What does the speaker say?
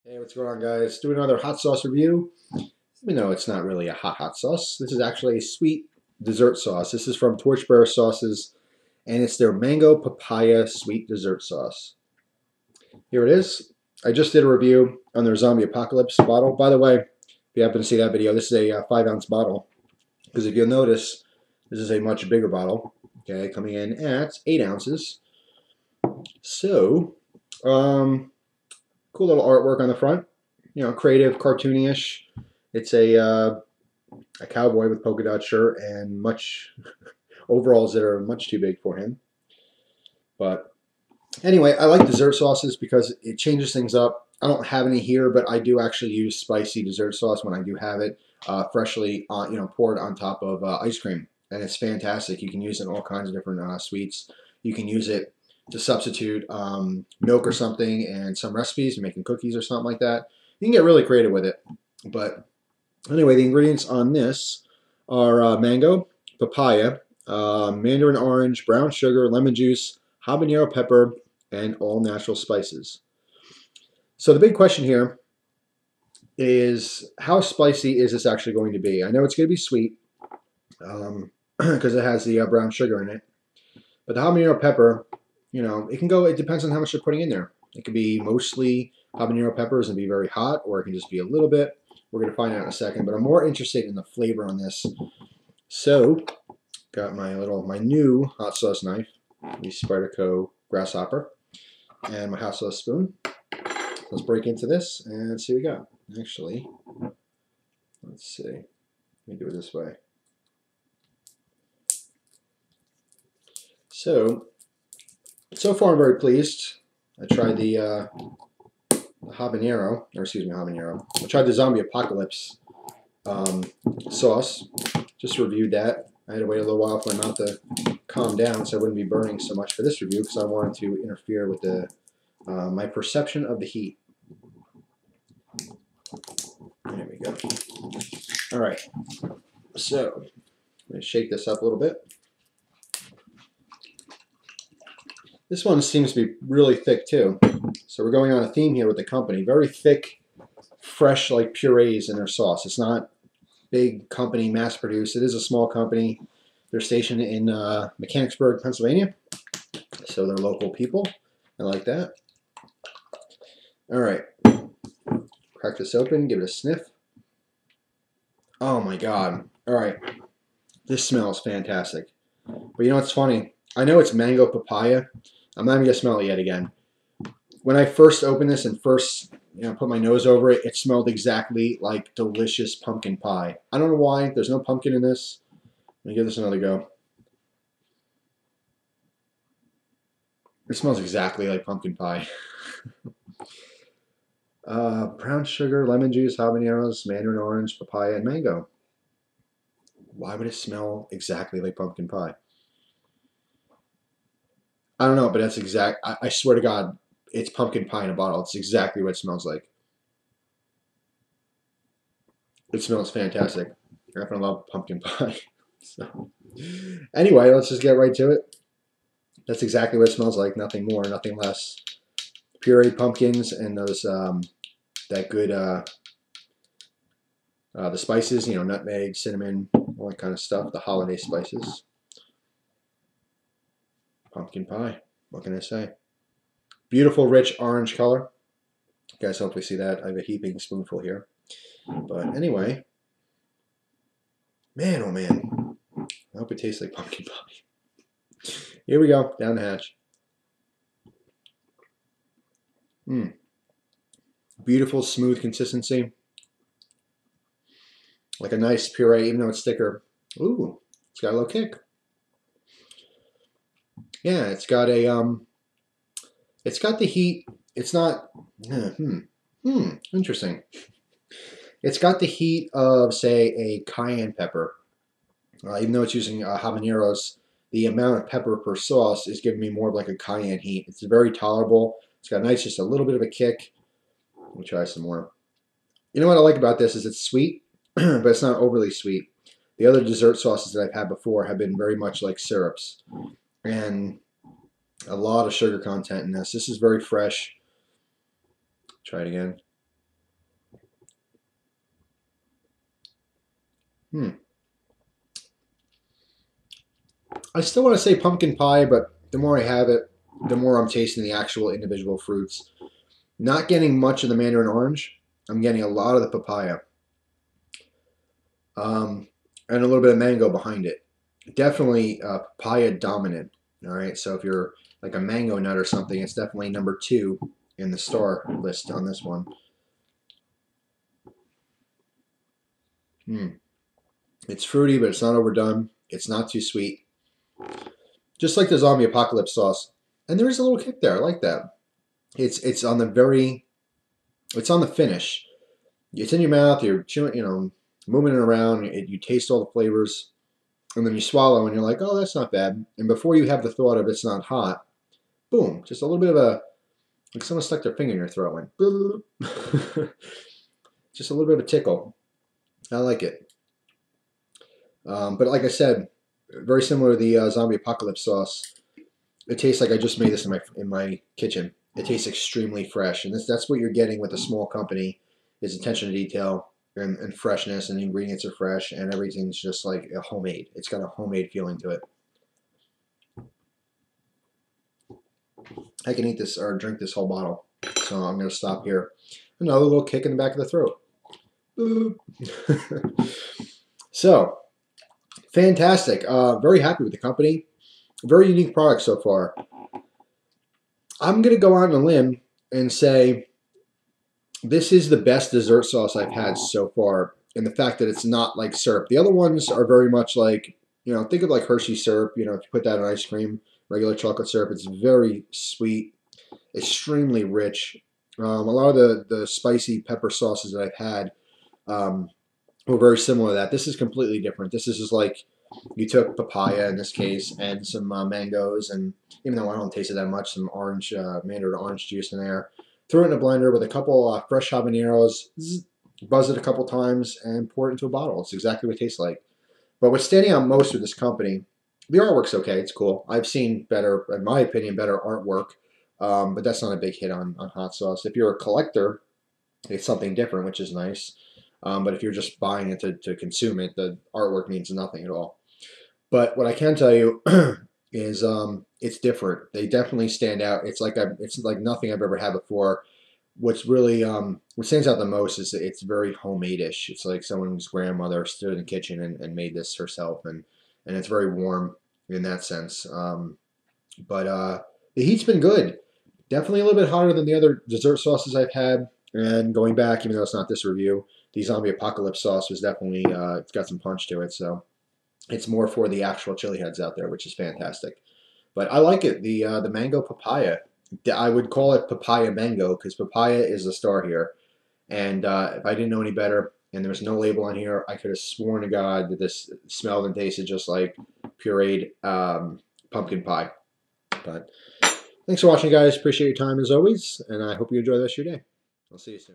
Hey, what's going on, guys? Doing another hot sauce review. Even though it's not really a hot sauce, this is actually a sweet dessert sauce. This is from Torchbearer sauces, and it's their mango papaya sweet dessert sauce. Here it is. I just did a review on their zombie apocalypse bottle. By the way, if you happen to see that video, this is a 5-ounce bottle. Because if you'll notice, this is a much bigger bottle. Okay, coming in at 8 ounces. So, cool little artwork on the front. You know, creative, cartoony-ish. It's a cowboy with polka dot shirt and much overalls that are much too big for him. But anyway, I like dessert sauces because it changes things up. I don't have any here, but I do actually use spicy dessert sauce when I do have it freshly, poured on top of ice cream, and it's fantastic. You can use it in all kinds of different sweets. You can use it to substitute milk or something in some recipes, you're making cookies or something like that. You can get really creative with it. But anyway, the ingredients on this are mango, papaya, mandarin orange, brown sugar, lemon juice, habanero pepper, and all natural spices. So the big question here is how spicy is this actually going to be? I know it's going to be sweet because it has the brown sugar in it. But the habanero pepper, it can go, it depends on how much you're putting in there. It could be mostly habanero peppers and be very hot, or it can just be a little bit. We're going to find out in a second, but I'm more interested in the flavor on this. So, got my new hot sauce knife, the Spyderco Grasshopper, and my hot sauce spoon. Let's break into this and see what we got. Actually, let's see. Let me do it this way. So far I'm very pleased. I tried the habanero, or excuse me, habanero. I tried the zombie apocalypse sauce. Just reviewed that. I had to wait a little while for my mouth to calm down so I wouldn't be burning so much for this review because I wanted to interfere with the my perception of the heat. There we go. All right. So, I'm going to shake this up a little bit. This one seems to be really thick too. So we're going on a theme here with the company. Very thick, fresh, like purees in their sauce. It's not big company, mass produced. It is a small company. They're stationed in Mechanicsburg, Pennsylvania. So they're local people. I like that. All right. Crack this open, give it a sniff. Oh my God. All right. This smells fantastic. But you know what's funny? I know it's mango papaya. I'm not even going to smell it yet again. When I first opened this and first put my nose over it, it smelled exactly like delicious pumpkin pie. I don't know why. There's no pumpkin in this. Let me give this another go. It smells exactly like pumpkin pie. Brown sugar, lemon juice, habaneros, mandarin orange, papaya, and mango. Why would it smell exactly like pumpkin pie? I don't know, but that's exact. I swear to God, it's pumpkin pie in a bottle. It's exactly what it smells like. It smells fantastic. I happen to love pumpkin pie. So, anyway, let's just get right to it. That's exactly what it smells like. Nothing more, nothing less. Pureed pumpkins and those that good the spices. Nutmeg, cinnamon, all that kind of stuff. The holiday spices. Pumpkin pie. What can I say? Beautiful, rich orange color. You guys hopefully see that. I have a heaping spoonful here. But anyway, man, oh man. I hope it tastes like pumpkin pie. Here we go, down the hatch. Beautiful, smooth consistency. Like a nice puree, even though it's thicker. Ooh, it's got a little kick. Yeah, it's got the heat. It's not, interesting. It's got the heat of, say, a cayenne pepper. Even though it's using habaneros, the amount of pepper per sauce is giving me more of like a cayenne heat. It's very tolerable. It's got nice, just a little bit of a kick. Let me try some more. You know what I like about this is it's sweet, but it's not overly sweet. The other dessert sauces that I've had before have been very much like syrups. And a lot of sugar content in this. This is very fresh. Try it again. Hmm. I still want to say pumpkin pie, but the more I have it, the more I'm tasting the actual individual fruits. Not getting much of the mandarin orange. I'm getting a lot of the papaya. And a little bit of mango behind it. Definitely papaya dominant. All right, so if you're like a mango nut or something, it's definitely number 2 in the star list on this one. It's fruity, but it's not overdone. It's not too sweet. Just like the zombie apocalypse sauce. And there is a little kick there. I like that. It's on the very, it's on the finish. It's in your mouth. You're chewing, moving it around. You taste all the flavors, and then you swallow, and you're like, oh, that's not bad. And before you have the thought of it's not hot, boom, just a little bit of a, like someone stuck their finger in your throat, went, just a little bit of a tickle. I like it. But like I said, very similar to the zombie apocalypse sauce. It tastes like I just made this in my kitchen. It tastes extremely fresh, and that's what you're getting with a small company, is attention to detail and freshness, and the ingredients are fresh, and everything's just like a homemade. It's got a homemade feeling to it. I can eat this or drink this whole bottle, so I'm going to stop here. Another little kick in the back of the throat. So, fantastic. Very happy with the company. Very unique product so far. I'm going to go out on a limb and say this is the best dessert sauce I've had so far, and the fact that it's not like syrup. The other ones are very much like, think of like Hershey syrup. If you put that in ice cream, regular chocolate syrup, it's very sweet, extremely rich. A lot of the spicy pepper sauces that I've had were very similar to that. This is completely different. This is just like you took papaya in this case and some mangoes, and even though I don't taste it that much, some orange mandarin orange juice in there. Throw it in a blender with a couple fresh habaneros, buzz it a couple times, and pour it into a bottle. It's exactly what it tastes like. But what's standing out most with this company, the artwork's okay. It's cool. I've seen better, in my opinion, better artwork, but that's not a big hit on hot sauce. If you're a collector, it's something different, which is nice. But if you're just buying it to consume it, the artwork means nothing at all. But what I can tell you is it's different. They definitely stand out. It's like nothing I've ever had before. What's really what stands out the most is that it's very homemade-ish. It's like someone's grandmother stood in the kitchen and made this herself, and it's very warm in that sense. But the heat's been good. Definitely a little bit hotter than the other dessert sauces I've had. And going back, even though it's not this review, the zombie apocalypse sauce was definitely it's got some punch to it. So it's more for the actual chili heads out there, which is fantastic. But I like it. The mango papaya. I would call it papaya mango because papaya is the star here. And if I didn't know any better and there was no label on here, I could have sworn to God that this smelled and tasted just like pureed pumpkin pie. But thanks for watching, guys. Appreciate your time as always, and I hope you enjoy the rest of your day. I'll see you soon.